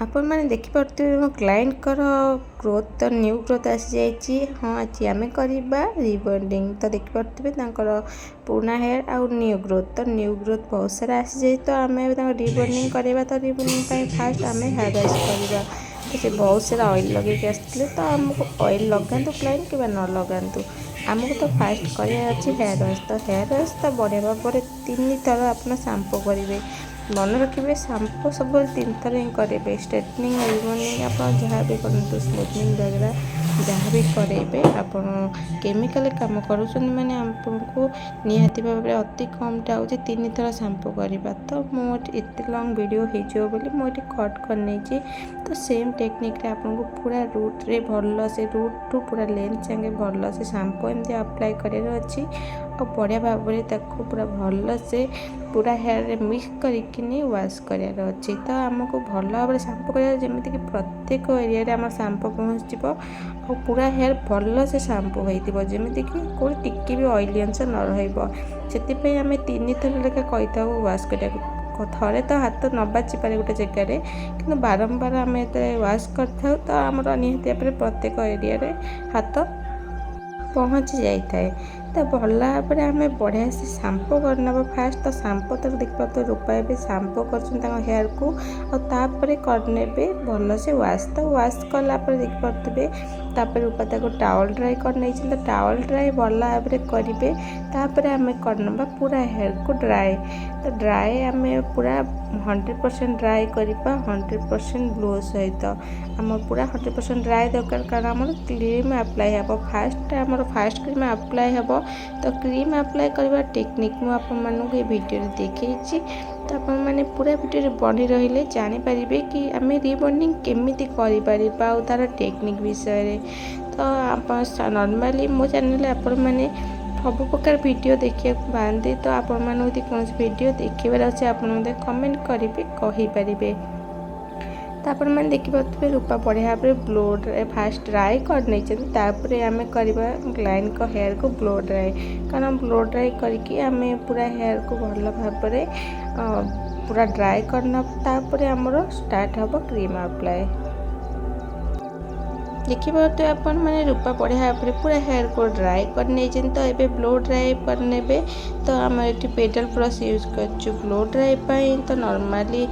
आपण मैंने देखिपे मो क्लाइंट ग्रोथ तो न्यू ग्रोथ आसी जाइए। हाँ आज आम करवा रिबॉन्डिंग तो देखिपे पुराना हेयर आउ न्यू ग्रोथ तो न्यू ग्रोथ बहुत सारा आसी जाए तो आम रिबॉन्डिंग करवा तो रिबॉन्डिंग फास्ट आम हेयर वाश करवा तो से बहुत सारा ऑयल लगे आसते तो आमको ऑयल लगातु क्लाइंट कि न लगातु आमको तो फास्ट कराया अच्छी हेयर वाश तो बढ़िया भाव 3 थर आप शैम्पू करेंगे। मन रखिए शैम्पू सब 3 थर ही करेंगे। स्ट्रेटनिंग रिबॉन्डिंग आप जहाँ भी करूँ स्मूथनिंग वगैरह जहाँ भी करेंगे आप केमिकल काम करूँ मैंने आपको निहाती भाव में अति कम टा 3 थर शैम्पू करवा तो मुझे एत लंग वीडियो हो मुझे कट करनी तो सेम टेक्निक आपको पूरा रूट रे भल से रूट टू पूरा लेंथ संगे भल से शैम्पू एमती अप्लाई करार अच्छी और बढ़िया भाव में पूरा भल से पूरा हेयर मिक्स करके वाश करार अच्छी तो आमको भल भाव में शैम्पू करार जमीक प्रत्येक एरिया आम शैम्पू पहुँच और पूरा हेयर भल से शैम्पू होती जमीक कौन टिके भी ऑयली अंश न रही आम 3 थर लेखा कही वाश करा थे तो हाथ न बाची पारे गोटे जगार कि बारंबार आम ये वाश कर तो आम निहती प्रत्येक एरिया हाथ पहुँची जाए तो भल भाव में आम बढ़िया से शैम्पू करना फास्ट तो शैम्पू तो देखिए तो रूपा ए शैम्पू कर हेयर को और करने भल से वाश तो वाश कलापर देखिपे रूपा टावल ड्राई कर तो टावल ड्राई भल भाव में करेंगे आम करना पूरा हेयर को ड्राई तो ड्राई आम पूरा 100% ड्राई करवा 100% ग्लो सहित आम पूरा 100% ड्राई दरकार कारण आम क्रीम अप्लाई हे फास्ट आम फास्ट क्रीम अप्लाई हे तो क्रीम अप्लाई करवा टेक्निक मुझे वीडियो देखी तो आपण मैंने पूरा वीडियो बनी रही जानीपारे कि आम रिबॉन्डिंग केमिति करिपरिबा और तार टेक्निक विषय तो आप नॉर्मली मो चैनल आपण मैंने सब प्रकार वीडियो देखिए पाती तो आपण मैंने कौन वीडियो देखार अच्छे आप कमेंट करेंगे कहींपारे तो आप देखिपे रूपा बढ़िया भाव में ब्लो ड्राई फास्ट ड्राई कर आम करवा क्लाइंट को हेयर को ब्लो ड्राई कारण ब्लो ड्राई करके आम पूरा हेयर को भल भाव में पूरा ड्राई करना आमर स्टार्ट हम क्रीम अप्लाई देखिए तो अपन मैंने रूपा बढ़िया भाव में पूरा हेयर को ड्राई कर तो ये ब्लो ड्राई करने तो आम ये पेडल ब्रश यूज कर ब्लो ड्राई तो नॉर्मली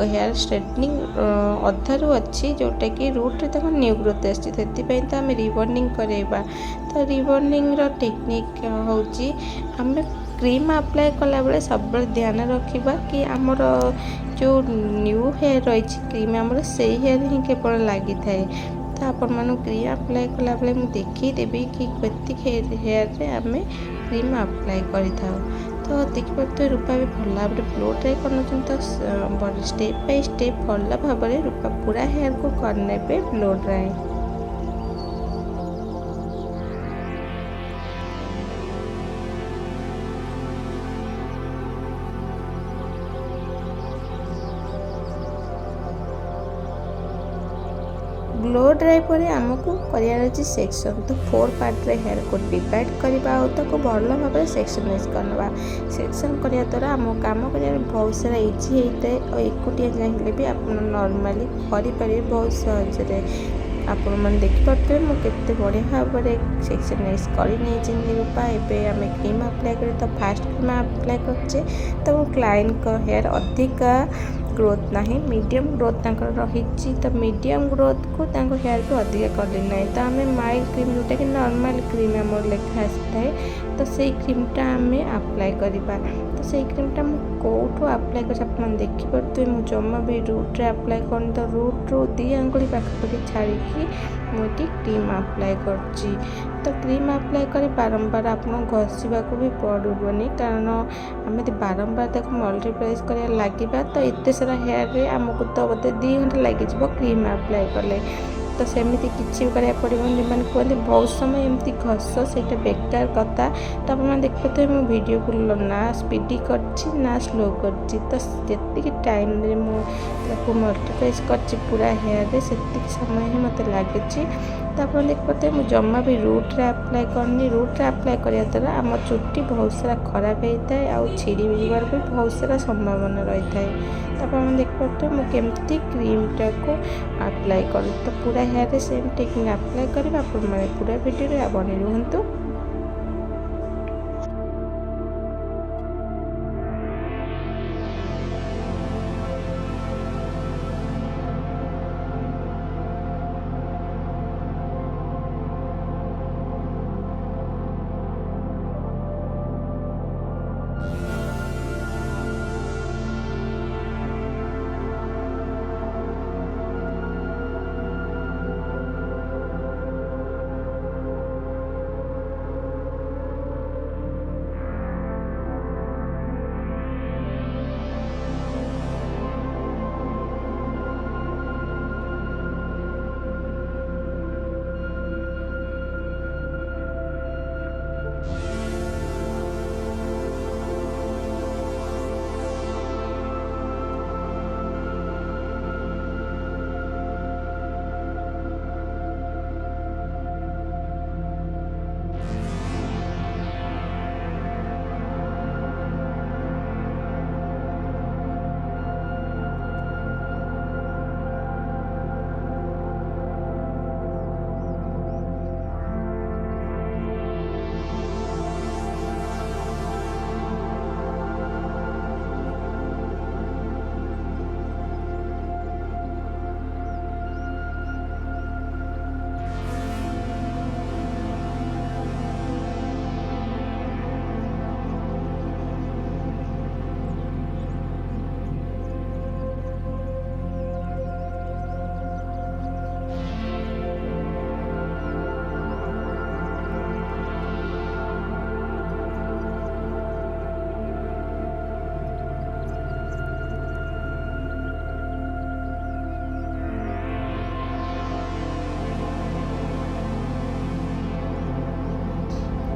हेयर स्ट्रेटनिंग अधारू अच्छी जोटा कि रूट रे न्यू ग्रोथ आसी तो आम रिबॉन्डिंग करवा तो रिबॉन्डिंग टेक्निक हूँ आम क्रीम अप्लाई कला बेले सब ध्यान रखा कि आमर जो न्यू हेयर रही क्रीम आमर से हेयर ही केवल लगी थाए तो आपण मानु क्रीम अप्लाई कला बेले मुझे देखीदेवी कि कति हेयर रे आम क्रीम अप्लाई करिथाउ तो देखिए तो रूपा भी भल भाव में ब्लो ड्राई कर तो स्टेप बाय स्टेप भल भाव में रूपा पूरा हेयर को करने ब्लो ड्राई ब्लो ड्राई पर आमको करार अच्छी सेक्शन तो 4 पार्ट रे हेयर को डिवाइड करवा भल भाव में सेक्शन वाइज करवा सेक्शन करने द्वारा आम कम कर बहुत सारा इजी होता है और एकुटिया चाहिए भी आप नॉर्मली करें बहुत सहजरे आपण मैंने देखिपे मुझे बढ़िया भाव में सेक्शन वाइज कर रूपा एवं आम क्रीम अप्लाई करें तो फास्ट क्रीम अप्लाई करे तो क्लाइंट को हेयर अधिक ग्रोथ ना मीडियम ग्रोथ रही तो मीडियम ग्रोथ को हेयर को अधिक कले ना तो आम माइल्ड क्रीम जोटा कि नॉर्मल क्रीम आम लेखा आसी तो से क्रीमटा आम अप्लाई करवा तो से क्रीमटा कौटू अप्लाई कर देखिपे मुझे जमा भी रूट रे अप्लाई कर तो रूट रू 2 आंगुली पाखापाखि छाड़ी मुझे क्रीम अप्लाई कर तो क्रीम अप्लाई कर बारंबार आप घषा भी पड़ोनी कारण आम बारंबार मल्टीप्लाइज कर लगे तो एत सारा हेयर रे आमको तो बोधे 2 घंटा लगे क्रीम अप्लाई कले तो सेमती किसी भी करा पड़ो मैंने कहते बहुत समय एमती घस से बेकार कथा तो आप देखते तो मो वीडियो को ना स्पीडी कर ना स्लो कर जी टाइम मुझे मल्टीप्लाइज कर पूरा हेयर रे से समय ही मत लगे ତ ଆପଣ ଦେଖିପାରୁଥିବେ ମୁଁ ଜମା ବି ରୁଟ୍ରେ ଆପ୍ଲାଏ କରିନି। ରୁଟ୍ରେ ଆପ୍ଲାଏ କରିବା ଦ୍ୱାରା ଆମ ଚୁଟି ବହୁତ ସାରା ଖରାପ ହେଇଥାଏ ଆଉ ଛିଡ଼ି ଯିବାର ବି ବହୁତ ସାରା ସମ୍ଭାବନା ରହିଥାଏ। ତ ଆପଣ ଦେଖିପାରୁଥିବେ ମୁଁ କେମିତି କ୍ରିମ୍ଟାକୁ ଆପ୍ଲାଏ କଲି। ତ ପୁରା ହେୟାରରେ ସେମ୍ ଟେକ୍ନିକ୍ ଆପ୍ଲାଏ କରିବା ଆପଣମାନେ ପୁରା ଭିଡ଼ିଓରେ ବନେଇ ରୁହନ୍ତୁ।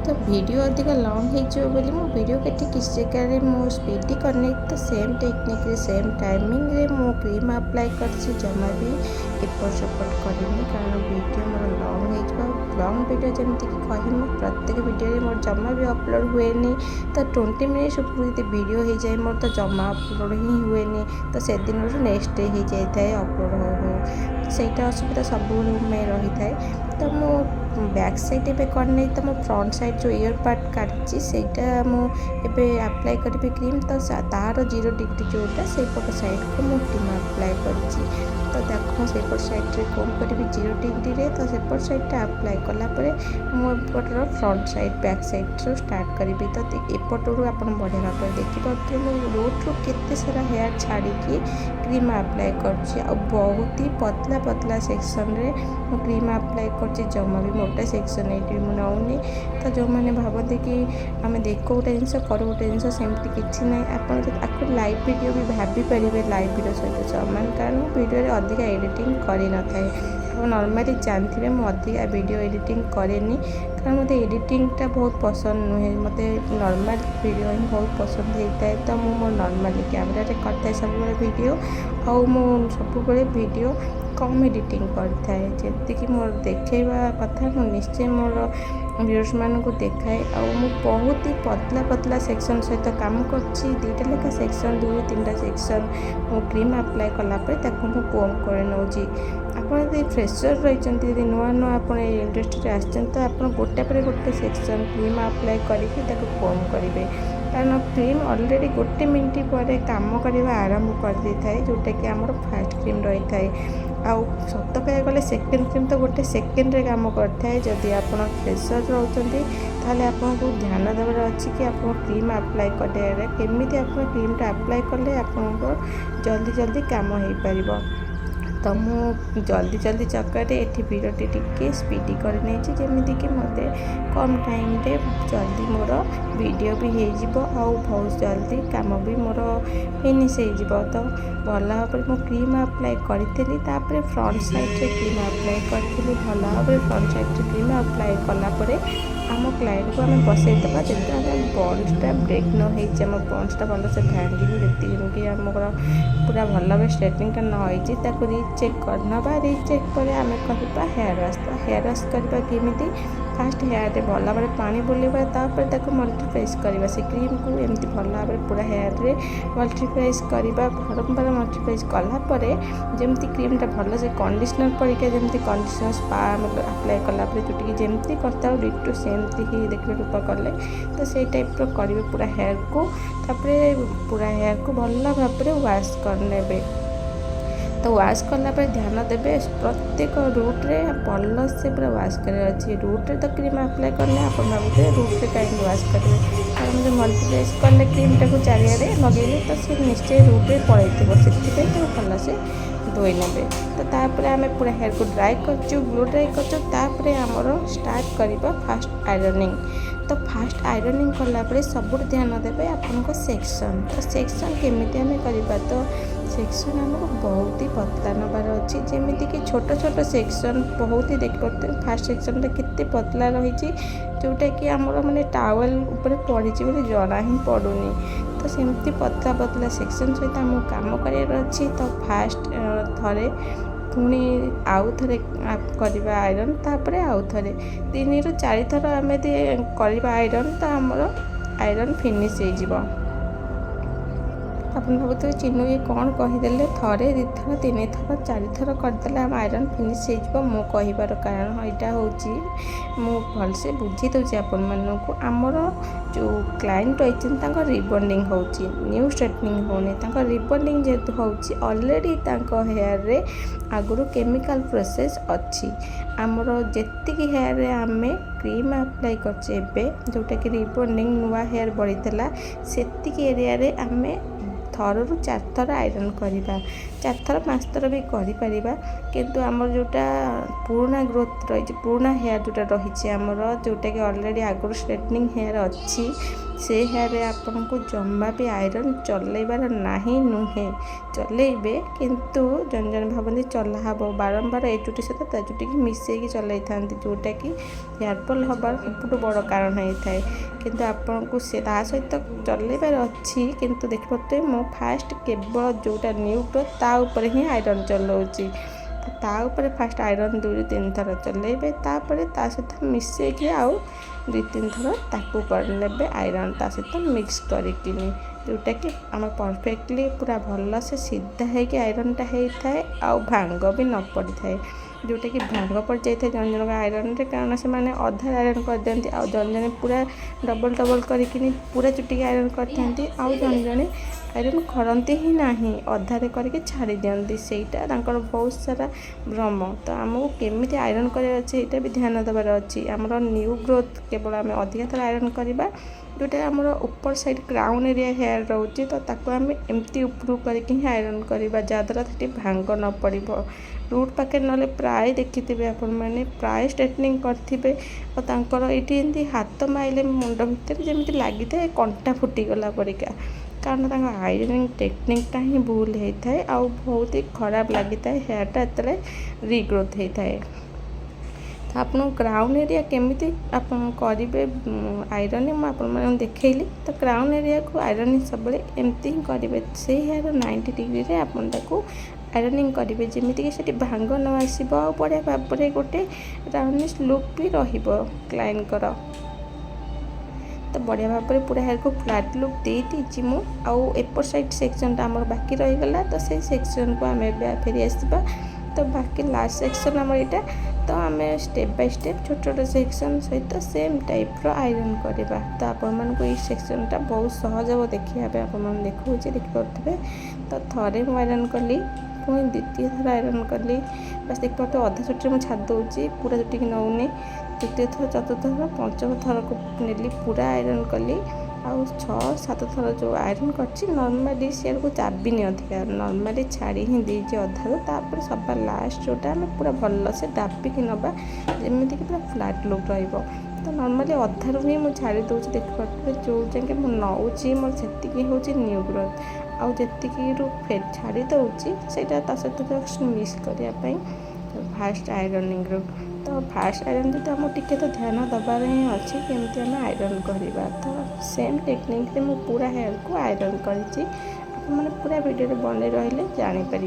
तो वीडियो अधिक लंग हो बोली मो वीडियो के किसी जगह मो स्पीड करनी। तो सेम टेक्निक सेम टाइमिंग रे मो क्रीम अप्लाई कर जमा भी एपट सेपट करनी कारण वीडियो मोर लंग हो लंग वीडियो जमीक कही मो प्रत्येक वीडियो मोर जमा भी अपलोड हुए तो 20 मिनिट्स ऊपर वीडियो हो जाए मोर तो जमा अपलोड ही हुए तो से दिन नेक्स्ट डे हो जाए अपलोड हो सहीटा असुविधा सब में रही था। तो मो बैक साइड एवं करनी तो मो फ्रंट साइड जो इयर पार्ट काटी सेटा मुझे अप्लाई करी क्रीम तो तार 0 डिग्री जोटा से पट साइड को मुझे क्रीम अप्लाई कर तो देखो सेपट साइड रे कौन करी 0 डिग्री रे तो सेपट साइडटा अप्लाई कलापर मुझे front side back side start करी तो एपटू आप बढ़िया भाव में देखिए मुझे रोड रू के सारा हेयर छाड़ी क्रीम अप्लाई कर बहुत ही पतला पतला सेक्शन रे क्रीम अप्लाई कर जमा भी मोटा सेक्शन ये नौनी। तो जो मैंने भावते कि आम देखो गोटे जिन कर गोटे जिन सेमती किसी ना आप लाइव वीडियो भी भाभी पारे लाइव वीडियो सहित सामान कारण वीडियो अधिक एडिटिंग कर न था। नॉर्मली जानते मुझे अधिका वीडियो एडिटिंग करेनी कारण मत एडिटिंगटा बहुत पसंद नुहे मत नॉर्मल वीडियो ही बहुत पसंद होता है। तो मुझे नॉर्मली कैमरा करता है सब वीडियो आउ सब वीडियो कम एडिटिंग करता है जमीक मोर देखा कथा मुझे निश्चय मोर व्यूअर्स मान को देखाए बहुत ही पतला पतला सेक्शन सहित काम कर 2टा लेखा सेक्शन 2-3टा सेक्शन मो क्रीम अप्लाई कलापर मुझे कोम कर नौची। आप फ्रेशर रही नुआ नुआ आप इंडस्ट्री आसते तो आप गोटे पर गोटे सेक्शन क्रीम अप्लाई करके कोम करेंगे कारण क्रीम ऑलरेडी 1 मिनट पर काम करने आरंभ कर दे था जोटा कि आम फास्ट क्रीम रही था आउ सत कह गले सेकेंड क्रीम तो गोटे सेकेंड रे काम करता है। जदि आप फ्रेशर रोचंती ताले आपको ध्यान देवार अच्छी कि आप क्रीम अप्लाई करें केमी आप क्रीमटा अप्लाई कले आपको जल्दी जल्दी काम हो पार। तो मुझे जल्दी जल्दी चक्कर ये वीडियो टी स्पीडी कर जमीक मत कम टाइम रे जल्दी मोर वीडियो भी हो बहुत जल्दी काम भी मोर फिनिश हो। तो भल भाव में क्रीम अप्लाई करी फ्रंट साइड रे क्रीम अप्लाई करी भल भाव में फ्रंट साइड रे क्रीम अप्लाई कलापर आम क्लाइंट को आम बसईदे जिते बंसटा ब्रेक न हो बंसटा भल से भांगी जी आम पूरा भल भाव स्ट्रेटनिंगटा न हो ରିଚେକ୍ करनबा रिचेक पर आम करवा हेयर वाश। तो हेयर वाश करवा केमिति फास्ट हेयर भल भाव पानी बुलेबा तापर मल्टीप्राइज करवा से क्रीम को एमती भल भाव पूरा हेयर रे मल्टीप्राइज करवा बारंबार मल्टीप्राइज कलापर जमती क्रीमटा भल से कंडीशनर परीक्षा जमती कंडीशनर स्पा अप्लाई कलापर चुटिकी जमती करता डिटो सेमती ही देखिए रूप कले तो से टाइप करेंगे पूरा हेयर को तापर पूरा हेयर को भल भाव वाश करने। तो वाश कलापर ध्यान देवे प्रत्येक रूट्रे भल से पूरा वाश कर रूट्रे तो क्रीम अप्लाई करने आप भावुए रूट्रे कहीं वाश करेंगे कारण जो मल्टीप्राइज कले क्रीमटा को चारिड़े लगे तो सी निश्चय रूट्रे पड़े से भल से धोई ने। तो तापर आम पूरा हेयर को ड्राई कर ब्लो ड्राई कर आमर स्टार्ट करवा फास्ट आयरनिंग। तो फास्ट आयरनिंग कलापर सब ध्यान देवे आपन सेक्शन। तो सेक्शन केमिति आम करवा तो सेक्शन आमको बहुत ही पतला नबार अच्छी जमीक कि छोट छोट सेक्शन बहुत ही देख पाते फास्ट सेक्शन केते पतला रही जोटा कि आमर माने टावल ऊपर पड़ी जना ही पड़ूनी। तो सेमती पतला पतला सेक्शन सहित आमको काम करार अच्छी। तो फास्ट थरे पुणी आउ थे करवा आयरन तापर आउ थे 3 ରୁ 4 थर आम करवा आयरन तो आमर आयरन फिनिश हो। आप भावुए चिन्नु ये कौन कहीदेले थे 2 थर 3 थर 4 थर करदे आम आयरन फिनिश हो मो कहबार कारण यहाँ हूँ भलसे बुझी दूसरी आपको आमर जो क्लाइंट रही रिबॉन्डिंग हो न्यू स्ट्रेटनिंग होनी रिबॉन्डिंग जेहेतु होची ऑलरेडी हेयर रे आगुरी केमिकल प्रोसेस अच्छी आमर जेतिकी हेयर रे आमे क्रीम अप्लाई करछे जोटा कि रिबॉन्डिंग नुआ हेयर बढ़ीला सेतिकी एरिया रे आमे 3 ରୁ 4 थर आयरन करवा 4 थर 5 थर भी करिपरिबा किंतु आमर जोटा पुराना ग्रोथ रही पुराना हेयर जोटा रही आमर जोटा कि ऑलरेडी आगुरी स्ट्रेटनिंग हेयर अच्छी से हेयर रे आपन को जम्मा भी आयरन चलैबार नहीं नुहे चलैबे किंतु जन जन भावती चला हम बारंबार ए चुटी सहित ता चुटी की मिसेकी चलाई था जोटा कि हेयरफॉल हबार सब बड़ कारण होता है किंतु आपन को से सहित चलैबार अच्छी किंतु देख पाते मो फास्ट केवल जोटा न्यू ग्रोथ ता ऊपर ही आयरन चलाऊँगी ता ऊपर फास्ट आयरन 2 ରୁ 3 थर चलैबे तापर ता सहित मिसेकी आउ 2-3 थर ताकू करने आयरन ता सहित मिक्स करके जोटा कि आम परफेक्टली पूरा भल से सीधा है कि आयरनटा होता है आउ भांग भी न पड़ी था जोटा कि भांग पड़ जाए जन जन आयरन रे कारण से माने अधा आयरन कर दिखती आउ जन जन पूरा डबल डबल करके पूरा चुटी आयरन करते आउ जन जन आयरन करते ही नहीं अधारे करके छाड़ी दिखती सेटा बहुत सारा भ्रम। तो आमको केमिति आयरन करार अच्छे यहाँ भी ध्यान देवार अच्छी आमर न्यू ग्रोथ केवल आम अधिक थर आयरन करवा जोटा आमर ऊपर साइड क्राउन एरिया हेयर रोचे तो ताको आम एमती उपरू करके ही आयरन करवा जहाँद्वारा से भांग न पड़ रूट पाखे ना प्राय देखिथे आपण मैंने प्राय स्ट्रेटनिंग करेंगे और ये हाथ माइले मुंड भितर जमी लगी था कंटा फुटीगला परिका कारण आयरनिंग टेक्निकटा ही भूल होता है आ बहुत ही खराब लगी था हेयरटा ये रिग्रोथ होता है। तो आप क्राउन एरिया केमिति आप करेंगे आयरन मुझे देखली तो क्राउन एरिया को आयरन सब एमती ही करेंगे से हेयर 90 डिग्री रे आपन ताको आयरनिंग करेंगे जमीक से भांग न आसो आ बढ़िया भाव में गोटे राउंडनेस लुक भी क्लाइंट कर तो बढ़िया भाव में पूरा हेयर को फ्लैट लुक दे दीची मु आउ एपर साइड सेक्शन आमर बाकी रहीगला तो से सेक्शन को आम फेरी आसवा। तो बाकी लास्ट सेक्शन आम यहाँ तो आम स्टेप बाय स्टेप छोट छोट सेक्शन सहित सेम टाइप आयरन करवा। तो आपको ये सेक्शनटा बहुत सहज हम देखा आप देखा देखिपे तो थे मुझे आयरन कली पुणी द्वितीय थर आयरन कली बस देख पाते अधा चुटी मुझे छाड़ दूसरी पूरा चुटी की नौनी तृतीय थर चतुर्थ थर पंचम थर को नेली पूरा आयरन कली आउ 6-7 थर जो आयरन कर नॉर्मली शेयर को चाबिनी अधिका नॉर्मली छाड़ी ही देजी अधारू तापर सब लास्ट जोटा आम पूरा भल से दाबिकी नवा जमीक पूरा फ्लैट लुक रहिबो। तो नॉर्मली अधारू ही मुझे छाड़ी दूसरी देखिए जो जाके मुझे नौची मोर से हूँ न्यू ग्रोथ आउ जी फेर छाड़ी दूसरी से सहित जस्ट मिक्स करने फास्ट आयरनिंग रू। तो फास्ट आयरन तो आम टिके तो ध्यान दबार ही अच्छी केमती आम आयरन करवा। तो सेम टेक्निक रे मु पूरा हेयर को आयरन करी पूरा वीडियो बने रही जानीपर।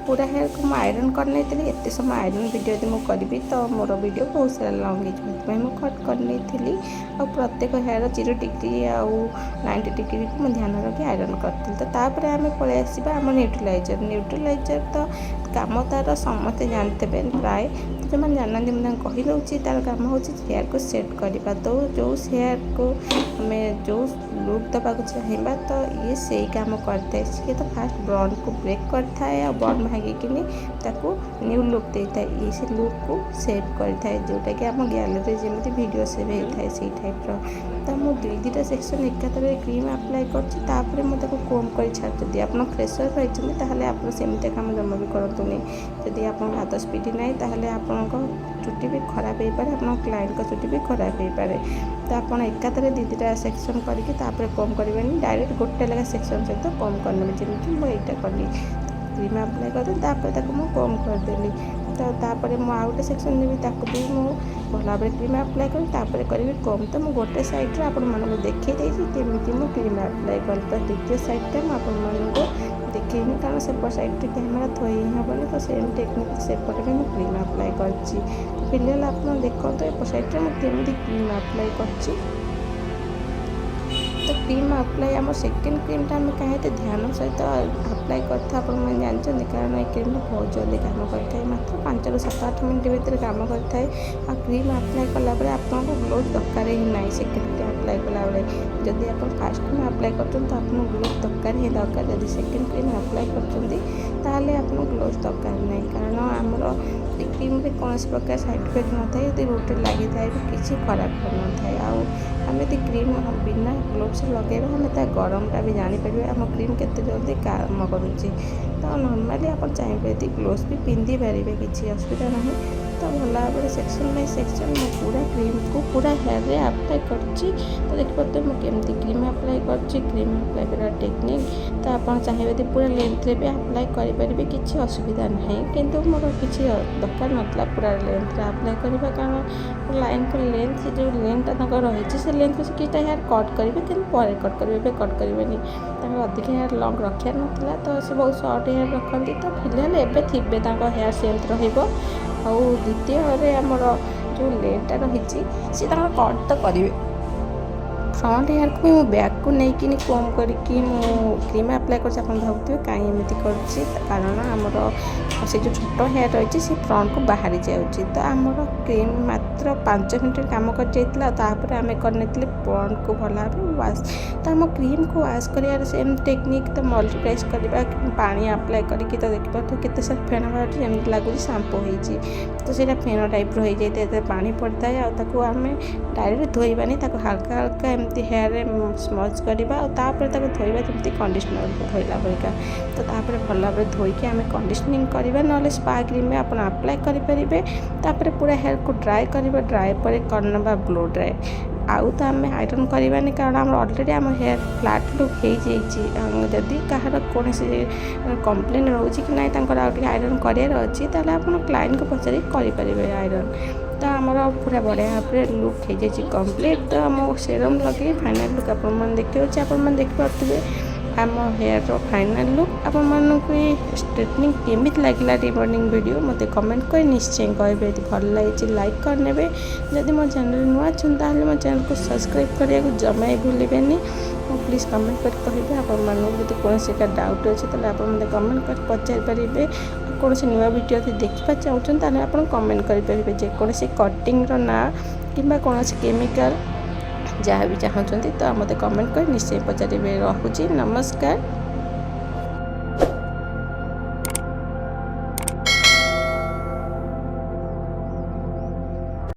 पूरा हेयर को मैं आयरन करनी एत समय आयरन वीडियो यदि मुझे करी तो मोर वीडियो बहुत सारा लंग हो कट करनी आ प्रत्येक हेयर 0 डिग्री आउ 90 डिग्री को मैं ध्यान रखी आयरन करी तो तापर आम पलि आसवा आम न्यूट्रिलाइजर तो काम तार समस्ते जानते प्राय जो मैंने जानना मुझे कही दूसरी तार काम हो हेयर को सेट करवा तो जो हेयर को आम जो लुक दबा चाहिए तो ये से काम करता है सी तो फास्ट बॉन्ड को ब्रेक करता है और बॉन्ड भांगिकी न्यू लुक देता है ये से लुक को सेव करता है जोटा कि आम गैलरी जमी वीडियो सेव होता है से टाइप्र तो मुझे दुईटा सेक्शन एकातर क्रीम अप्लाई कर मुझे कोम कर छाड़ जदि आप फ्रेशर रही आप सेमती काम जमा भी करतुनि जदि आप हाथ स्पीड ना ताहले आपण चुटी भी खराब हो पाए आप क्लाइंट का चुटी भी खराब हो पाए तो आप एकातर दुईटा सेक्शन करके कम करेंगे डायरेक्ट गोटे लगा सेक्शन सहित कम करने जमी मुझे कली क्रीम अप्लाई करते मुझे कम करदेली तो तापर मु आउ गोटे सेक्शन देवी भी मुझे भल भाव क्रीम अप्लाई करी कम तो मुझे गोटे सैड्रे आपको देखी केमी मुझे क्रीम अप्लाई कर तो द्वितीय सैड्रे मुझे देखनी कारण सेपट सैड्रे कैमेरा थोई हेबनी तो सेम टेक्निक सेपटे भी मुझे क्रीम अप्लाई कर फिलहाल आप देखो तो एपट सैड्रे मुझे क्रीम अप्लाई कर तो क्रीम अप्लाई आम सेकेंड क्रीमटा आम कहीं ध्यान सहित अप्लाई करता जानते कारण ये क्रीम बहुत जल्दी काम करता है मात्र 5 ରୁ 7-8 मिनट भितर काम करता है आ क्रीम अप्लाई कलापर आपको ग्लोव दरकार ही ना सेकेंड अप्लाई कलाबे जदि आप फास्ट क्रीम अप्लाई कर तो आपको ग्लोव दरकार ही दरकार जब सेकेंड क्रीम अप्लाई कर आपको ग्लोव दरकार नहीं कारण आमर क्रीम कौन प्रकार साइड इफेक्ट न था यदि रोटे लगी था किसी खराब कर न था आम यदि क्रीम बिना ग्लोव्स लगे आम गरमटा भी जापर आम क्रीम केते जल्दी काम करुच्ची तो नॉर्मली आप चाहिए यदि ग्लोव्स भी पिंधि पारे किसी असुविधा ना तो भल भाव सेक्शन बाय सेक्शन मैं पूरा क्रीम को पूरा हेयर रे अप्लाई करची तो देखिए मुझे केमती क्रीम अप्लाई करची क्रीम अप्लाई कर टेक्निक तो आप चाहिए यदि पूरा लेंथ रे भी अप्लाई करेंगे किसी असुविधा ना किंतु मोर किसी दरकार नाला पूरा लेंथ रे अप्लाई करवा कारण लाइन को लेंथ जो लेंथटा रही से लेंथ से किसी हेयर कट करेंगे कि कट करेंगे कट करेंगे अधिक हेयर लंग रखार नाला तो से बहुत सर्ट हेयर रखती तो फिलहाल एवं थे हेयर सेंथ रहा आउ द्वितीय आमर जो लेंथटा रही सी कट तो करेंगे फ्रंट हेयर को भी बैक को लेकिन कम करके क्रीम अप्लाई कर भावुए कहीं एमती कर कारण आमर से जो छोट हेयर रही से फ्रंट को बाहरी जाऊँगी तो आमर क्रीम मात्र 5 मिनट काम कर आम करने फ्रंट को भल भाव वाश तो आम क्रीम को वाश कर सेम टेक्निक तो मल्टीप्लाइज करवा पानी अप्लाई करके तो देखिए केते सारा फेण बाहर जमी लगुच सांपो हो तो सीटा फेण टाइप रही जाए पानी पड़ता है आम डायरेक्ट धोबानी हल्का हल्का एमती हेयर स्मज करवा और धोवा जमी कंडीशनर को धोला परिका तो भल भाव धोईकी आम कंडीशनिंग करवा ना स्पा क्रीम में आप अप्लाई करेंगे पूरा हेयर को ड्राए करवा ड्राए पर करना ब्लो ड्राए आउ तो आम आयरन करवानी कारण आम अलरेडी आम हेयर फ्लाट लुक हो जाइए जदि कहार कौन कंप्लेन रोचे कि ना आयरन करार अच्छी आप क्लाइंट को पचारि करेंगे आयरन तो आमर पूरा बढ़िया भाव में लुक हो जाए कंप्लीट तो आम सेरम लगे फाइनल लुक आप देखिए आप देखिपे आम हेयर फाइनल लुक आपको ये स्ट्रेटनिंग केमी लगे रिबॉन्डिंग वीडियो मत कमेंट कर निश्चय कहे भल लगे लाइक करने जदि मो चैनल नुआ अच्छा मो चैनल को सब्सक्राइब करने को जमा ही भूलें प्लीज कमेंट कर कहे आपको कौन सी डाउट अच्छे तो आप कमेंट कर पचारि पारे कौन से नुआ वीडियो देखा चाहते आप कमेंट करेंगे जेकोसी कटिंग ना कि कौन केमिकल जहाँ भी चाहते तो मत कमेंट कर निश्चय पचारे। रखुची नमस्कार।